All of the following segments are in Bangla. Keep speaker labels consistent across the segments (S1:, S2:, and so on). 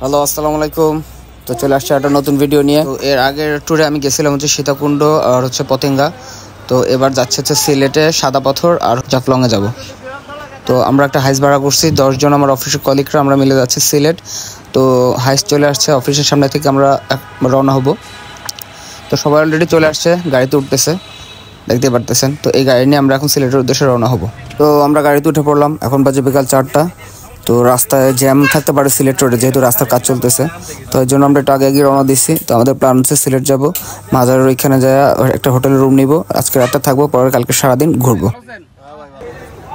S1: হ্যালো, আসসালামু আলাইকুম। তো চলে আসছে একটা নতুন ভিডিও নিয়ে। তো এর আগের ট্যুরে আমি গেছিলাম হচ্ছে সীতাকুণ্ড আর হচ্ছে পতেঙ্গা। তো এবার যাচ্ছে হচ্ছে সিলেটে সাদা পাথর আর জাফলংয়ে যাব। তো আমরা একটা হাইস ভাড়া করছি, 10 জন আমার অফিসের কলিগরা আমরা মিলে যাচ্ছি সিলেট। তো হাইস চলে আসছে, অফিসের সামনে থেকে আমরা রওনা হব। তো সবাই অলরেডি চলে আসছে, গাড়িতে উঠতেছে, দেখতে পারতেছেন। তো এই গাড়ি নিয়ে আমরা এখন সিলেটের উদ্দেশ্যে রওনা হব। তো আমরা গাড়িতে উঠে পড়লাম, এখন বাজে বিকাল 4টা। তো রাস্তায় জ্যাম থাকতে পারে সিলেট রোডে, যেহেতু রাস্তার কাজ চলতেছে। তো এই জন্য আমরা একটু আগে আগে রওনা দিচ্ছি। তো আমাদের প্ল্যান হচ্ছে সিলেট যাব, মাজারের ওইখানে যায় একটা হোটেলের রুম নিব, আজকে রাতটা থাকবো, পরে কালকে সারাদিন ঘুরবো।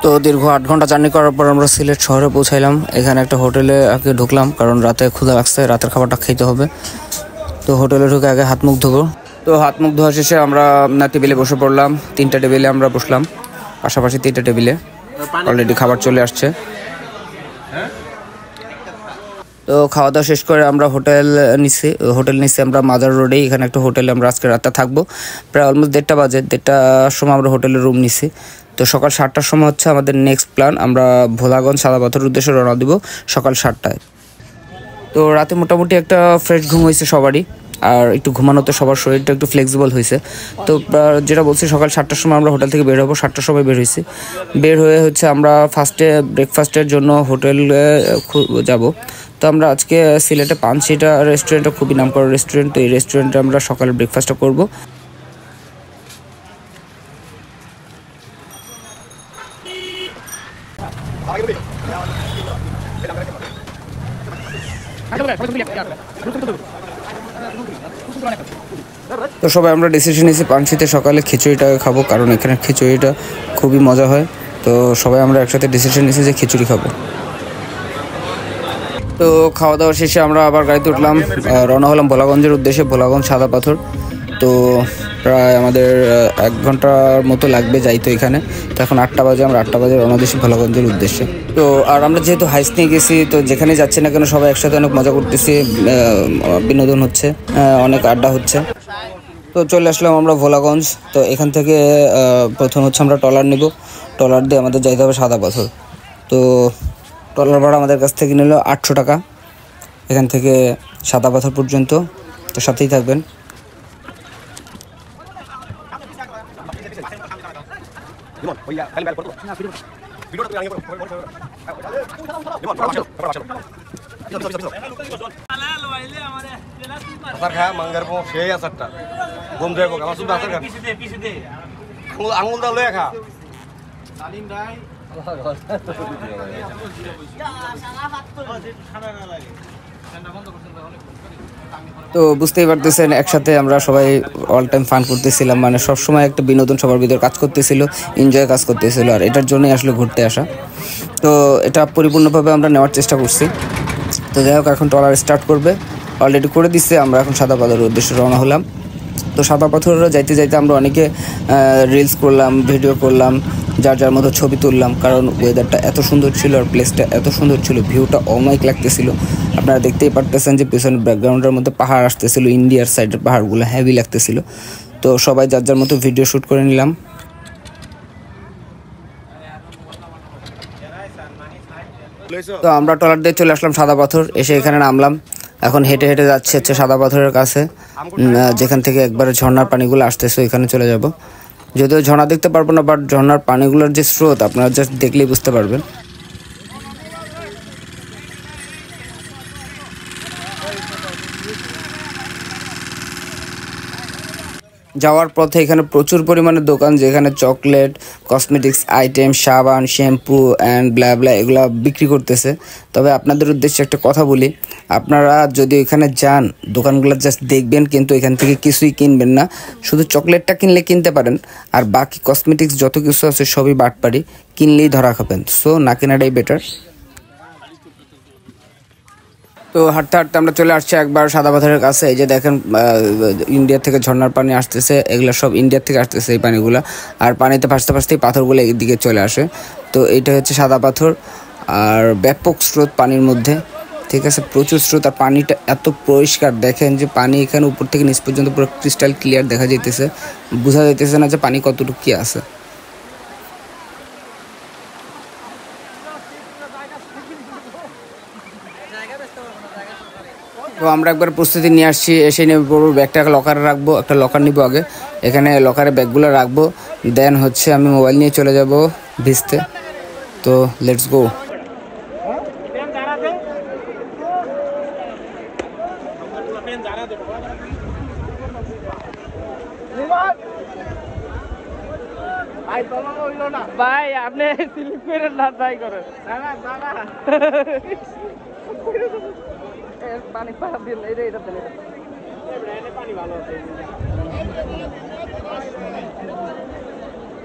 S1: তো দীর্ঘ 8 ঘন্টা জার্নি করার পর আমরা সিলেট শহরে পৌঁছাইলাম। এখানে একটা হোটেলে আগে ঢুকলাম, কারণ রাতে ক্ষুধা লাগছে, রাতের খাবারটা খেতে হবে। তো হোটেলে ঢুকে আগে হাত মুখ ধোবো। তো হাত মুখ ধোয়া শেষে আমরা টেবিলে বসে পড়লাম। 3টা টেবিলে আমরা বসলাম, পাশাপাশি 3টা টেবিলে অলরেডি খাবার চলে আসছে। তো খাওয়া দাওয়া শেষ করে আমরা হোটেল নিচ্ছি আমরা মাজার রোডে। এখানে একটা হোটেলে আমরা আজকে রাতটা থাকবো। প্রায় অলমোস্ট 1:30 বাজে, 1:30টার সময় আমরা হোটেলের রুম নিছি। তো সকাল 7টার সময় হচ্ছে আমাদের নেক্সট প্ল্যান, আমরা ভোলাগঞ্জ সাদা পাথরের উদ্দেশ্যে রওনা দিব সকাল 7টায়। তো রাতে মোটামুটি একটা ফ্রেশ ঘুম হয়েছে সবারই, আর একটু ঘুমানোতে সবার শরীরটা একটু ফ্লেক্সিবল হয়েছে। তো যেটা বলছি, সকাল 7টার সময় আমরা হোটেল থেকে বের হবো, 7টার সময় বের হয়েছি। বের হয়ে হচ্ছে আমরা ফার্স্টে ব্রেকফাস্টের জন্য হোটেলে যাব। তো আমরা আজকে সিলেটে পানসিটা রেস্টুরেন্টটা খুবই নামকরা রেস্টুরেন্ট। তো এই রেস্টুরেন্টে আমরা সকালে ব্রেকফাস্টটা করব। তো সবাই আমরা ডিসিশন নিয়েছি পানসিতে সকালে খিচুড়িটা খাবো, কারণ এখানে খিচুড়িটা খুবই মজা হয়। তো সবাই আমরা একসাথে ডিসিশন নিয়েছি যে খিচুড়ি খাবো। তো খাওয়া দাওয়া শেষে আমরা আবার গাড়িতে উঠলাম, রওনা হলাম ভোলাগঞ্জের উদ্দেশ্যে, ভোলাগঞ্জ সাদা পাথর। তো প্রায় আমাদের 1 ঘন্টার মতো লাগবে যাইতো এখানে। তো এখন 8টা বাজে, আমরা 8টা বাজে রওনা দিচ্ছি ভোলাগঞ্জের উদ্দেশ্যে। তো আর আমরা যেহেতু হাইস নিয়ে গেছি, তো যেখানে যাচ্ছি না কেন সবাই একসাথে অনেক মজা করতেছি, বিনোদন হচ্ছে, অনেক আড্ডা হচ্ছে। তো চলে আসলাম আমরা ভোলাগঞ্জ। তো এখান থেকে প্রথম হচ্ছে আমরা ট্রলার নিব, ট্রলার দিয়ে আমাদের যাইতে হবে সাদা পাথর। তো ট্রলার ভাড়া আমাদের কাছ থেকে নিল 800 টাকা এখান থেকে সাদা পাথর পর্যন্ত। তো সাথেই থাকবেন।
S2: আঙুল দা লয়ে খা।
S1: তো বুঝতেই পারতেছেন, একসাথে আমরা সবাই অল টাইম ফান করতেছিলাম, মানে সবসময় একটা বিনোদন সবার ভিতর কাজ করতেছিল, এনজয় কাজ করতেছিল, আর এটার জন্যই আসলে ঘুরতে আসা। তো এটা পরিপূর্ণভাবে আমরা নেওয়ার চেষ্টা করছি। তো যাই হোক, এখন ট্রলার স্টার্ট করবে, অলরেডি করে দিচ্ছে। আমরা এখন সাদা পাথরের উদ্দেশ্যে রওনা হলাম। তো সাদা পাথর যাইতে যাইতে আমরা অনেকে রিলস করলাম, ভিডিও করলাম, যার যার মতো ছবি তুললাম, কারণ ওয়েদারটা এত সুন্দর ছিল আর প্লেসটা এত সুন্দর ছিল, ভিউটা অমাইক লাগতেছিল। আপনারা দেখতেই পারতেছেন যে পেছনের ব্যাকগ্রাউন্ডের মধ্যে পাহাড় আসতেছিল, ইন্ডিয়ার সাইডের পাহাড়গুলো হেভি লাগতেছিল। তো সবাই যার যার মতো ভিডিও শ্যুট করে নিলাম। তো আমরা ট্রলার দিয়ে চলে আসলাম সাদা পাথর, এসে এখানে নামলাম। এখন হেঁটে হেঁটে যাচ্ছে হচ্ছে সাদা পাথরের কাছে, যেখান থেকে একবারে ঝর্ণার পানিগুলো আসতেছে, এখানে চলে যাব। যদিও ঝর্ণা দেখতে পারবো না, বাট ঝর্ণার পানিগুলোর যে স্রোত আপনারা জাস্ট দেখলেই বুঝতে পারবেন। যাওয়ার পথে এখানে প্রচুর পরিমাণে দোকান, যেখানে চকলেট, কসমেটিক্স আইটেম, সাবান, শ্যাম্পু অ্যান্ড ব্লা এগুলা বিক্রি করতেছে। তবে আপনাদের উদ্দেশ্যে একটা কথা বলি, আপনারা যদি এখানে যান, দোকানগুলো জাস্ট দেখবেন, কিন্তু এখান থেকে কিছুই কিনবেন না। শুধু চকলেটটা কিনলে কিনতে পারেন, আর বাকি কসমেটিক্স যত কিছু আছে সবই বাটপারি, কিনলেই ধরা খাবেন। সো না কেনাটাই বেটার। তো হাঁটতে হাঁটতে আমরা চলে আসছি একবার সাদা পাথরের কাছে। এই যে দেখেন, ইন্ডিয়া থেকে ঝর্ণার পানি আসতেছে, এগুলো সব ইন্ডিয়া থেকে আসতেছে এই পানিগুলো, আর পানিতে ভাসতে ভাসতেই পাথরগুলো এদিকে চলে আসে। তো এইটা হচ্ছে সাদা পাথর, আর ব্যাপক স্রোত পানির মধ্যে, ঠিক আছে, প্রচুর স্রোত। আর পানিটা এত পরিষ্কার, দেখেন যে পানি এখানে উপর থেকে নিচ পর্যন্ত পুরো ক্রিস্টাল ক্লিয়ার দেখা যাইতেছে, বোঝা যাইতেছে না যে পানি কতটুকু কি আছে। তো আমরা একবার প্রস্তুতি নিয়ে আসছি, এসে নেব ব্যাগটা লকারে রাখবো, একটা লকার নিব আগে, এখানে লকারে ব্যাগগুলো রাখবো, দেন হচ্ছে আমি মোবাইল নিয়ে চলে যাব ভিজতে। তো লেটস গো।
S3: ভাই আপনি স্লিপ করে না ট্রাই করেন। পানি পানি দিন, এটা দেন, পানি ভালো আছে।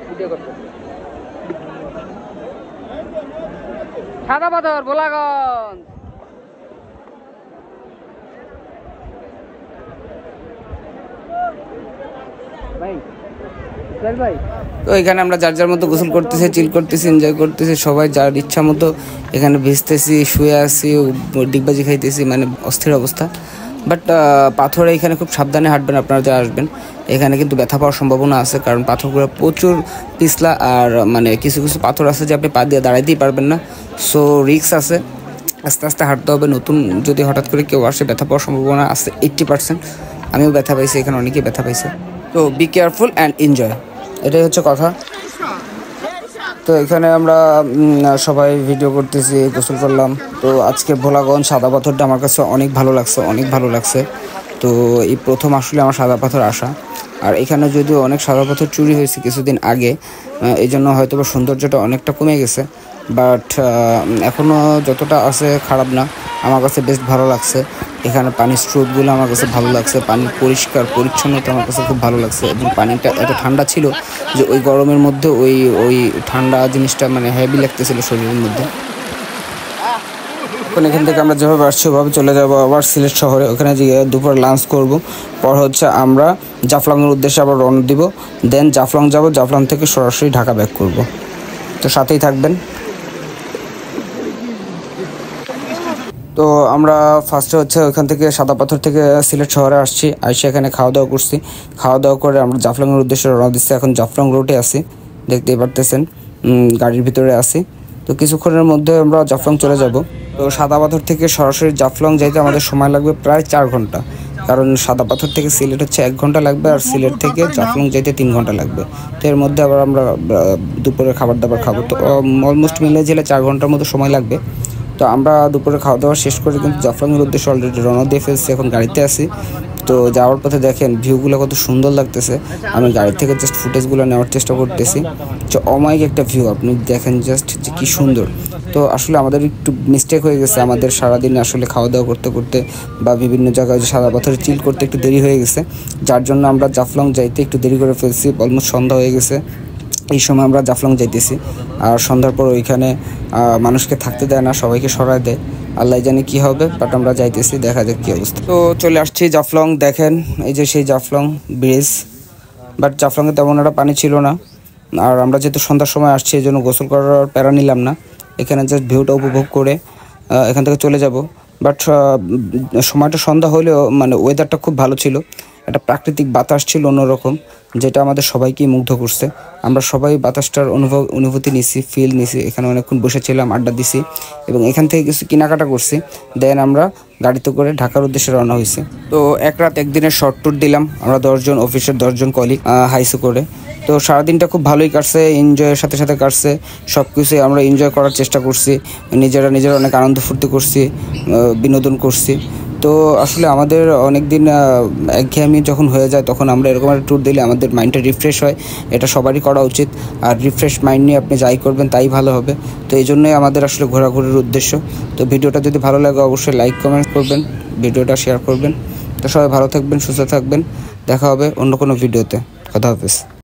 S3: ভিডিও করতে সাদা পাথর ভোলাগঞ্জ। ভাই ভাই
S1: তো এখানে আমরা যার যার মতো গোসল করতেছি, চিল করতেছি, এনজয় করতেছি, সবাই যার ইচ্ছা মতো এখানে ভিজতেছি, শুয়ে আসি, ডিগবাজি খাইতেছি, মানে অস্থির অবস্থা। বাট পাথরে এখানে খুব সাবধানে হাঁটবেন আপনারা যারা আসবেন, এখানে কিন্তু ব্যথা পাওয়ার সম্ভাবনা আছে, কারণ পাথরগুলো প্রচুর পিছলা, আর মানে কিছু কিছু পাথর আছে যে আপনি পা দিয়ে দাঁড়াইতেই পারবেন না, সো রিস্ক আছে, আস্তে আস্তে হাঁটতে হবে। নতুন যদি হঠাৎ করে কেউ আসে ব্যথা পাওয়ার সম্ভাবনা আছে 80%। আমিও ব্যথা পাইছি, এখানে অনেকেই ব্যথা পাইছে। তো বি কেয়ারফুল অ্যান্ড এনজয়, এটাই হচ্ছে কথা। তো এখানে আমরা সবাই ভিডিও করতেছি, গোসল করলাম। তো আজকে ভোলাগঞ্জ সাদা পাথরটা আমার কাছে অনেক ভালো লাগছে, অনেক ভালো লাগছে। তো এই প্রথম আসলে আমার সাদা পাথর আসা, আর এখানে যদিও অনেক সাদা পাথর চুরি হয়েছে কিছুদিন আগে, এই জন্য হয়তো বা সৌন্দর্যটা অনেকটা কমে গেছে, বাট এখনও যতটা আছে খারাপ না, আমার কাছে বেশ ভালো লাগছে। এখানে পানির স্রোতগুলো আমার কাছে ভালো লাগছে, পানির পরিষ্কার পরিচ্ছন্নতা আমার কাছে খুব ভালো লাগছে, এবং পানিটা এত ঠান্ডা ছিল যে ওই গরমের মধ্যে ওই ঠান্ডা জিনিসটা মানে হেভি লাগতেছিল শরীরের মধ্যে। এখন এখান থেকে আমরা যেভাবে আসছি ওভাবে চলে যাবো আবার সিলেট শহরে, ওখানে গিয়ে দুপুর লাঞ্চ করব, পর হচ্ছে আমরা জাফলংয়ের উদ্দেশ্যে আবার রওনা দিব, দেন জাফলং যাব, জাফলং থেকে সরাসরি ঢাকা ব্যাক করব। তো সাথেই থাকবেন। তো আমরা ফার্স্টে হচ্ছে ওইখান থেকে সাদা পাথর থেকে সিলেট শহরে আসছি, এসে এখানে খাওয়া দাওয়া করছি, খাওয়া দাওয়া করে আমরা জাফলংয়ের উদ্দেশ্যে রওনা দিচ্ছি। এখন জাফলং রোডে আছি, দেখতেই পারতেছেন, গাড়ির ভিতরে আছি। তো কিছুক্ষণের মধ্যে আমরা জাফলং চলে যাব। তো সাদা পাথর থেকে সরাসরি জাফলং যাইতে আমাদের সময় লাগবে প্রায় 4 ঘন্টা, কারণ সাদা পাথর থেকে সিলেট হচ্ছে 1 ঘন্টা লাগবে, আর সিলেট থেকে জাফলং যাইতে 3 ঘন্টা লাগবে। তো এর মধ্যে আবার আমরা দুপুরে খাবার দাবার খাবো, তো অলমোস্ট মিলে ঝেলে 4 ঘন্টার মতো সময় লাগবে। তো আমরা দুপুরে খাওয়া দাওয়া শেষ করে কিন্তু জাফলংয়ের উদ্দেশ্যে অলরেডি রওনা দিয়ে ফেলছি, এখন গাড়িতে আছি। তো যাওয়ার পথে দেখেন ভিউগুলো কত সুন্দর লাগতেছে, আমি গাড়ি থেকে জাস্ট ফুটেজগুলো নেওয়ার চেষ্টা করতেছি, যে অমায়িক একটা ভিউ, আপনি দেখেন জাস্ট যে কী সুন্দর। তো আসলে আমাদের একটু মিস্টেক হয়ে গেছে, আমাদের সারাদিন আসলে খাওয়া দাওয়া করতে করতে বা বিভিন্ন জায়গায় সাদা পাথরে চিল করতে একটু দেরি হয়ে গেছে, যার জন্য আমরা জাফলং যাইতে একটু দেরি করে ফেলছি, অলমোস্ট সন্ধ্যা হয়ে গেছে। এই সময় আমরা জাফলং যাইতেছি, আর সন্ধ্যার পর ওইখানে মানুষকে থাকতে দেয় না, সবাইকে সরায় দেয়, আল্লাহ জানে কি হবে, বাট আমরা যাইতেছি, দেখা যাক কী অবস্থা। তো চলে আসছি জাফলং, দেখেন এই যে সেই জাফলং ব্রিজ, বাট জাফলংয়ে তেমন একটা পানি ছিল না, আর আমরা যেহেতু সন্ধ্যার সময় আসছি এই জন্য গোসল করার প্যারা নিলাম না, এখানে জাস্ট ভিউটা উপভোগ করে এখান থেকে চলে যাব। বাট সময়টা সন্ধ্যা হলেও মানে ওয়েদারটা খুব ভালো ছিল, একটা প্রাকৃতিক বাতাস ছিল অন্যরকম, যেটা আমাদের সবাইকেই মুগ্ধ করছে। আমরা সবাই বাতাসটার অনুভূতি নিছি, ফিল নিছি, এখানে অনেকক্ষণ বসেছিলাম, আড্ডা দিছি, এবং এখান থেকে কিছু কেনাকাটা করছি, দেন আমরা গাড়িতে করে ঢাকার উদ্দেশ্যে রওনা হয়েছি। তো 1 রাত 1 দিনের শর্ট ট্যুর দিলাম আমরা 10 জন, অফিসের 10 জন কলিগ হাইসে করে। তো সারাদিনটা খুব ভালোই কাটছে, এনজয়ের সাথে সাথে কাটছে, সব কিছুই আমরা এনজয় করার চেষ্টা করছি, নিজেরা অনেক আনন্দ ফুর্তি করছি, বিনোদন করছি। তো আসলে আমাদের অনেক দিন একঘেয়েমি যখন হয়ে যায় তখন আমরা এরকম একটা ট্যুর দিলে আমাদের মাইন্ডটা রিফ্রেশ হয়, এটা সবারই করা উচিত, আর রিফ্রেশ মাইন্ড নিয়ে আপনি যাই করবেন তাই ভালো হবে। তো এই জন্যই আমাদের আসলে ঘোরাঘুরির উদ্দেশ্য। তো ভিডিওটা যদি ভালো লাগে অবশ্যই লাইক কমেন্ট করবেন, ভিডিওটা শেয়ার করবেন। তো সবাই ভালো থাকবেন, সুস্থ থাকবেন, দেখা হবে অন্য কোনো ভিডিওতে। কথা হাফেজ।